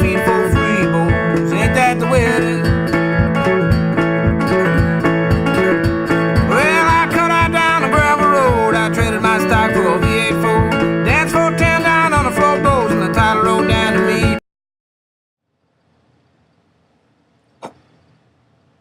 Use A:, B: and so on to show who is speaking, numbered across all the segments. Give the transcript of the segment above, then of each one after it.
A: weed for free, boys. Ain't that the way it is? Well, I cut out down the gravel road. I traded my stock for a V8 Ford. Dance for 10 down on the floorboards, and the title rolled down to me.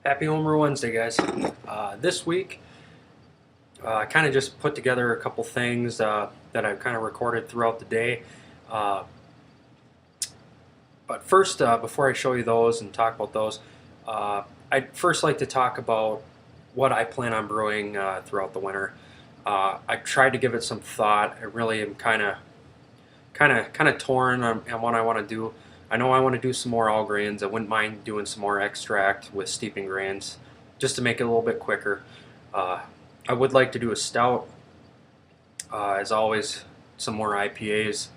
B: Happy Homer Wednesday, guys. This week, I kind of just put together a couple things that I've kind of recorded throughout the day. But first, before I show you those and talk about those, I'd first like to talk about what I plan on brewing throughout the winter. I tried to give it some thought. I really am kind of torn on what I want to do. I know I want to do some more all grains. I wouldn't mind doing some more extract with steeping grains, just to make it a little bit quicker. I would like to do a stout. As always, some more IPAs.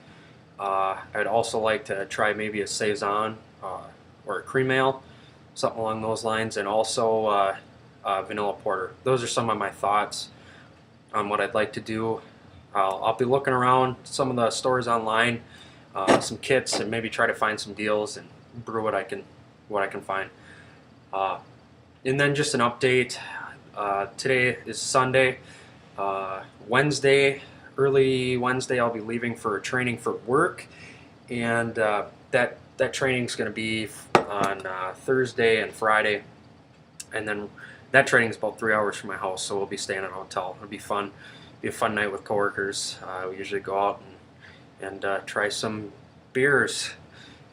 B: I'd also like to try maybe a saison or a cream ale, something along those lines, and also vanilla porter. Those are some of my thoughts on what I'd like to do. I'll be looking around some of the stores online, some kits, and maybe try to find some deals and brew what I can find. And then just an update. Today is Sunday. Early Wednesday, I'll be leaving for a training for work, and that training's going to be on Thursday and Friday, and then that training's about 3 hours from my house, so we'll be staying in a hotel. It'll be fun. Be a fun night with coworkers. We usually go out and try some beers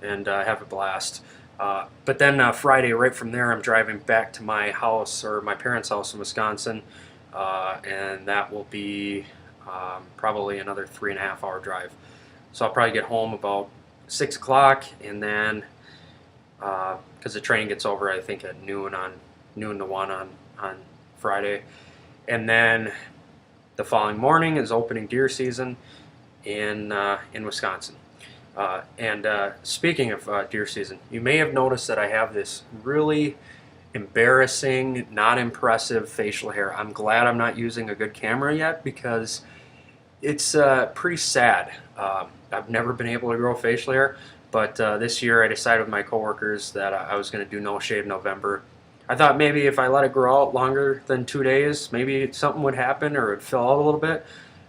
B: and have a blast. But then Friday, right from there, I'm driving back to my house, or my parents' house in Wisconsin, and that will be probably another 3.5 hour drive. So I'll probably get home about 6 o'clock, and then because the training gets over, I think at noon to 1 on Friday, and then the following morning is opening deer season in Wisconsin. And speaking of deer season, you may have noticed that I have this really embarrassing, not impressive facial hair. I'm glad I'm not using a good camera yet, because it's pretty sad. I've never been able to grow facial hair, but this year I decided with my coworkers that I was going to do no shave November. I thought maybe if I let it grow out longer than 2 days, maybe something would happen or it'd fill out a little bit.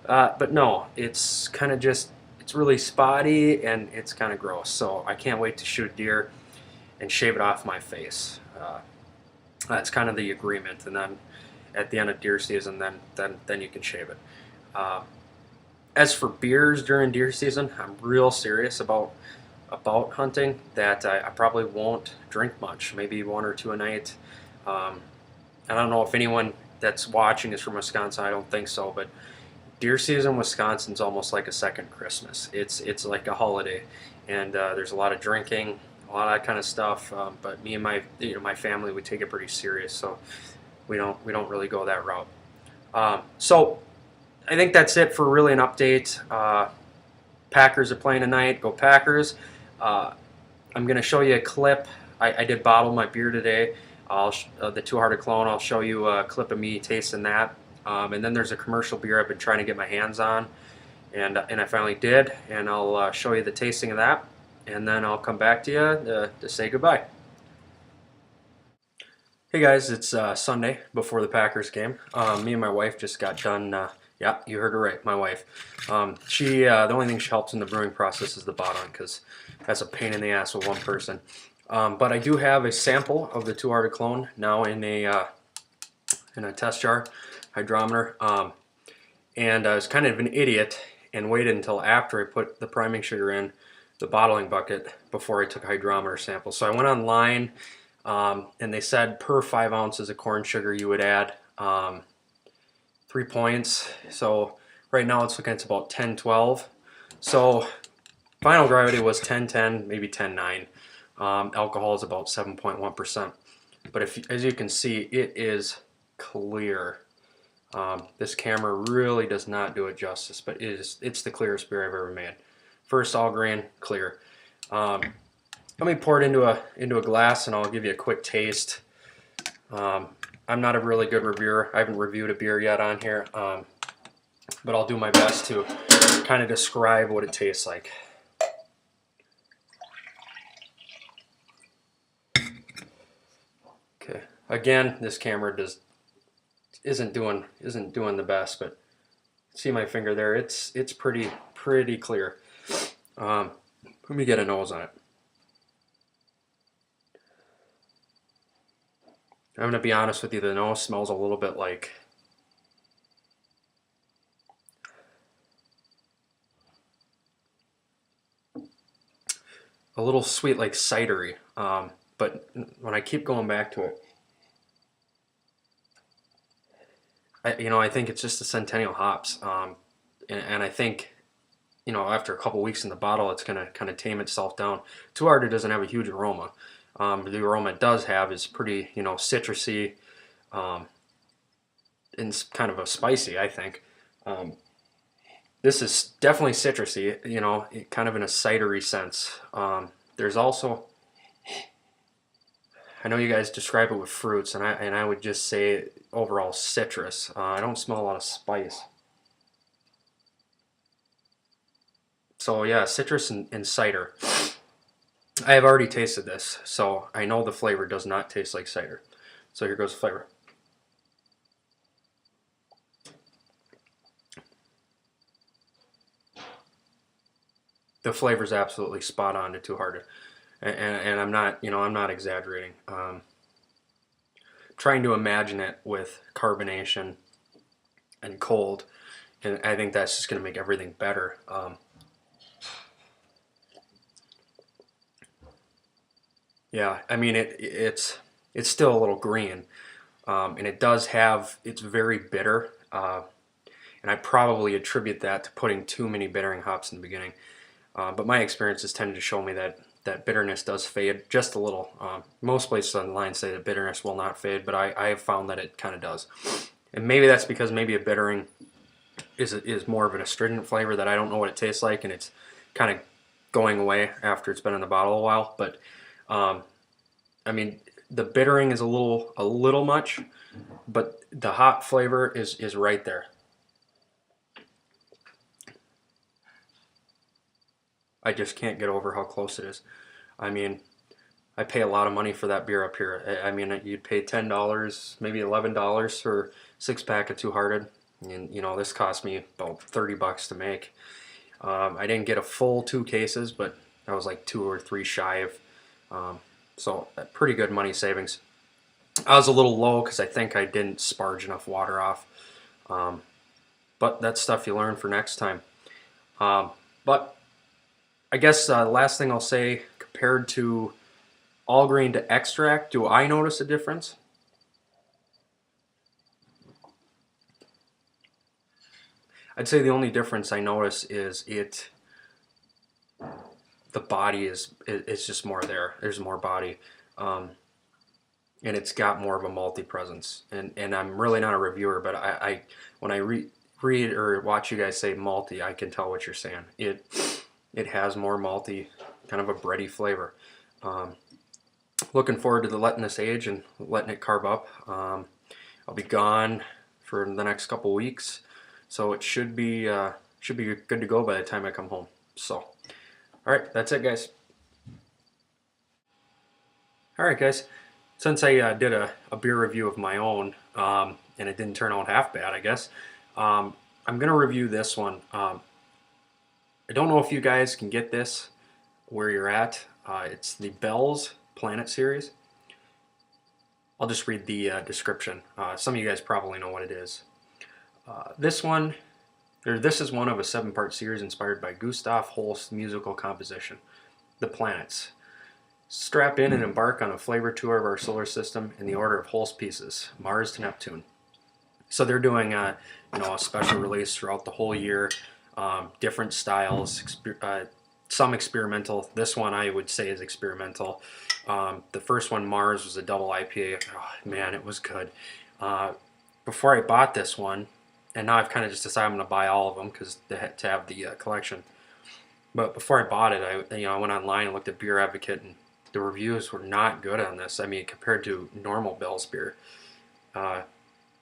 B: But no, it's kind of just, it's really spotty and it's kind of gross. So I can't wait to shoot deer and shave it off my face. That's kind of the agreement. And then at the end of deer season, then you can shave it. As for beers during deer season, I'm real serious about hunting, that I probably won't drink much, maybe 1 or 2 a night. I don't know if anyone that's watching is from Wisconsin. I don't think so, but deer season in Wisconsin's almost like a second Christmas. It's like a holiday, and there's a lot of drinking, a lot of that kind of stuff. But me and my family, we take it pretty serious, so we don't really go that route. So I think that's it for really an update. Packers are playing tonight. Go Packers. I'm going to show you a clip. I did bottle my beer today. The Two Hearted Clone. I'll show you a clip of me tasting that. And then there's a commercial beer I've been trying to get my hands on, and I finally did. And I'll show you the tasting of that, and then I'll come back to you to say goodbye. Hey guys, it's Sunday before the Packers game. Me and my wife just got done. Yeah, you heard her right, my wife. The only thing she helps in the brewing process is the bottling, because that's a pain in the ass with one person. But I do have a sample of the Two Hearted Clone now in a test jar, hydrometer. And I was kind of an idiot and waited until after I put the priming sugar in the bottling bucket before I took a hydrometer sample. So I went online, and they said per 5 ounces of corn sugar you would add 3 points. So right now it's looking at about 10-12. So final gravity was 10-10, maybe 10-9. Alcohol is about 7.1%. But as you can see, it is clear. This camera really does not do it justice, but it's the clearest beer I've ever made. First all grain, clear. Let me pour it into a glass, and I'll give you a quick taste. I'm not a really good reviewer. I haven't reviewed a beer yet on here, but I'll do my best to kind of describe what it tastes like. Again, this camera isn't doing the best, but see my finger there? It's pretty clear. Let me get a nose on it. I'm gonna be honest with you. The nose smells a little bit like a little sweet, like cidery. But when I keep going back to it, I think it's just the Centennial hops, and I think, after a couple weeks in the bottle, it's gonna kind of tame itself down. Two Hearted doesn't have a huge aroma. The aroma it does have is pretty, citrusy, and kind of a spicy, I think. This is definitely citrusy, kind of in a cidery sense. There's also, I know you guys describe it with fruits, and I would just say overall citrus. I don't smell a lot of spice. So yeah, citrus and cider. I have already tasted this, so I know the flavor does not taste like cider. So here goes the flavor. The flavor's absolutely spot on to Two Hearted, and I'm not exaggerating. Trying to imagine it with carbonation and cold, and I think that's just going to make everything better. Yeah, I mean it's still a little green, and it's very bitter, and I probably attribute that to putting too many bittering hops in the beginning. But my experiences tend to show me that bitterness does fade just a little. Most places online say that bitterness will not fade, but I have found that it kind of does. And maybe that's because maybe a bittering is more of an astringent flavor that I don't know what it tastes like, and it's kind of going away after it's been in the bottle a while. But I mean, the bittering is a little much, but the hop flavor is right there. I just can't get over how close it is. I mean, I pay a lot of money for that beer up here. I mean, you'd pay $10, maybe $11 for 6-pack of Two Hearted, and this cost me about $30 to make. I didn't get a full 2 cases, but I was like 2 or 3 shy of, so pretty good money savings. I was a little low because I think I didn't sparge enough water off, but that's stuff you learn for next time. But I guess the last thing I'll say, compared to all grain to extract, do I notice a difference? I'd say the only difference I notice is the body is just more there. There's more body, and it's got more of a malty presence. And I'm really not a reviewer, but I when I read or watch you guys say malty, I can tell what you're saying. It has more malty, kind of a bready flavor. Looking forward to letting this age and letting it carb up. I'll be gone for the next couple weeks, so it should be good to go by the time I come home. So, all right, that's it, guys. All right, guys. Since I did a beer review of my own, and it didn't turn out half bad, I guess, I'm gonna review this one. I don't know if you guys can get this where you're at. It's the Bell's Planet series. I'll just read the description. Some of you guys probably know what it is. This is one of a 7-part series inspired by Gustav Holst's musical composition, The Planets. Strap in and embark on a flavor tour of our solar system in the order of Holst pieces, Mars to Neptune. So they're doing a special release throughout the whole year. Different styles, some experimental. This one I would say is experimental. The first one, Mars, was a double IPA. Oh, man, it was good. Before I bought this one, and now I've kind of just decided I'm going to buy all of them because to have the collection. But before I bought it, I went online and looked at Beer Advocate, and the reviews were not good on this. I mean, compared to normal Bell's beer.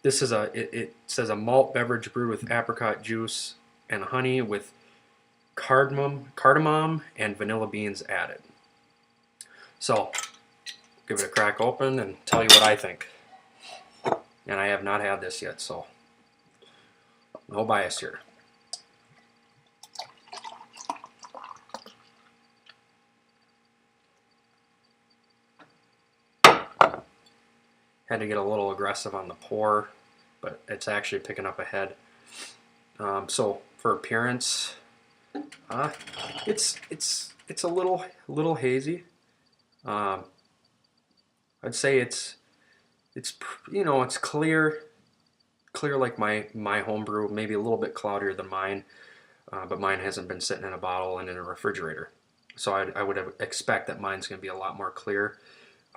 B: This is it says a malt beverage brewed with apricot juice and honey with cardamom and vanilla beans added. So, give it a crack open and tell you what I think. and I have not had this yet, so no bias here. Had to get a little aggressive on the pour, but it's actually picking up a head. So for appearance, it's a little hazy. I'd say it's you know, it's clear like my homebrew, maybe a little bit cloudier than mine, but mine hasn't been sitting in a bottle and in a refrigerator, so I would expect that mine's going to be a lot more clear.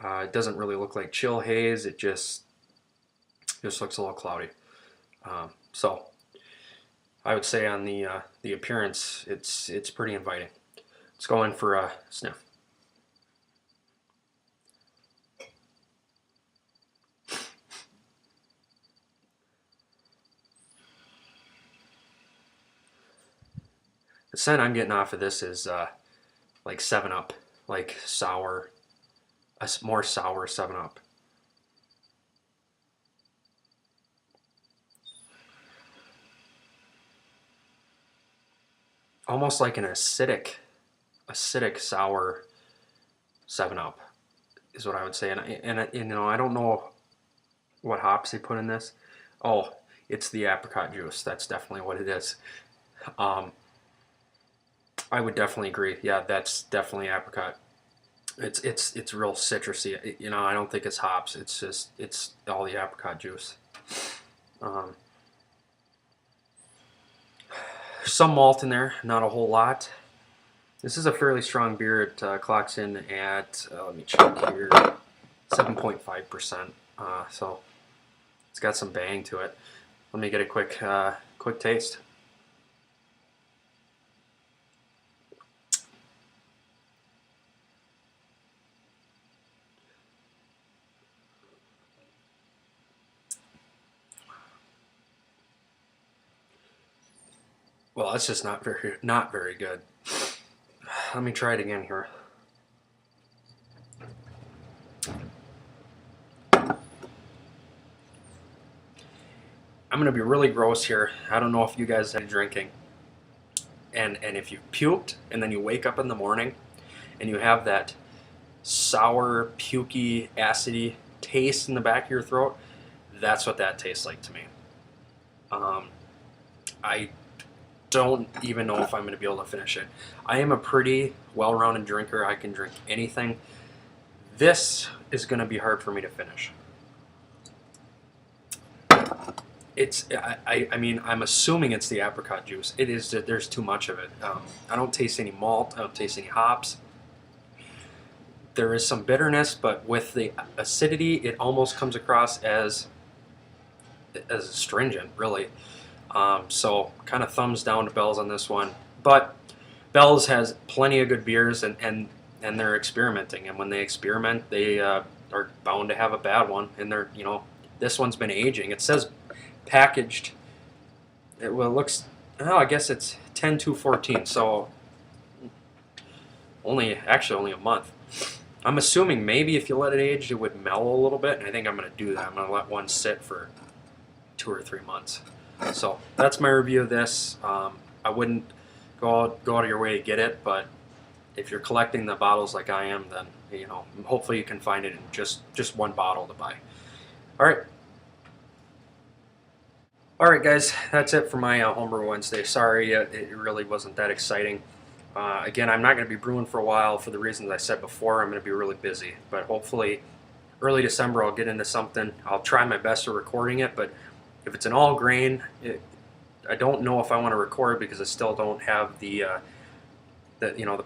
B: It doesn't really look like chill haze. It just looks a little cloudy. So I would say on the appearance, it's pretty inviting. Let's go in for a sniff. The scent I'm getting off of this is like 7-Up, like sour, a more sour 7-Up. Almost like an acidic sour 7-Up is what I would say. And you know, I don't know what hops they put in this. Oh, it's the apricot juice. That's definitely what it is. I would definitely agree. Yeah, that's definitely apricot. It's real citrusy. You know, I don't think it's hops. It's all the apricot juice. Some malt in there, not a whole lot. This is a fairly strong beer. It clocks in at let me check here, 7.5%. So it's got some bang to it. Let me get a quick taste. Well, that's just not very good. Let me try it again here. I'm gonna be really gross here. I don't know if you guys are drinking, and if you puked and then you wake up in the morning and you have that sour, pukey, acidy taste in the back of your throat, that's what that tastes like to me. I don't even know if I'm going to be able to finish it. I am a pretty well-rounded drinker. I can drink anything. This is going to be hard for me to finish. I mean, I'm assuming it's the apricot juice. It is that there's too much of it. I don't taste any malt. I don't taste any hops. There is some bitterness, but with the acidity, it almost comes across as astringent, really. So kind of thumbs down to Bell's on this one. But Bell's has plenty of good beers, and they're experimenting. And when they experiment, they are bound to have a bad one. And they're, you know, this one's been aging. It says packaged. It looks. Oh, I guess it's 10/2/14. So only a month. I'm assuming maybe if you let it age, it would mellow a little bit, and I think I'm going to do that. I'm going to let one sit for 2 or 3 months. So that's my review of this. I wouldn't go out of your way to get it, but if you're collecting the bottles like I am, then you know, hopefully you can find it in just one bottle to buy. All right, guys, that's it for my Homebrew Wednesday. Sorry, it really wasn't that exciting. Again, I'm not going to be brewing for a while for the reasons I said before. I'm going to be really busy, but hopefully early December I'll get into something. I'll try my best at recording it, but if it's an all grain, I don't know if I want to record it because I still don't have the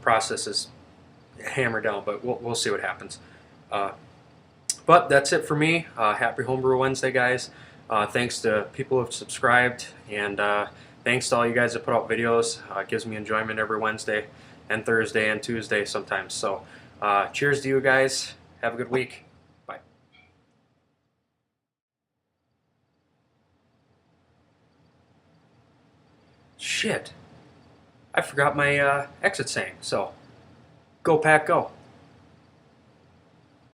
B: process is hammered down, but we'll see what happens. But that's it for me. Happy Homebrew Wednesday, guys. Thanks to people who have subscribed, and thanks to all you guys that put out videos. It gives me enjoyment every Wednesday and Thursday and Tuesday sometimes. So cheers to you guys. Have a good week. Bye. Shit. I forgot my exit saying. So go Pack Go.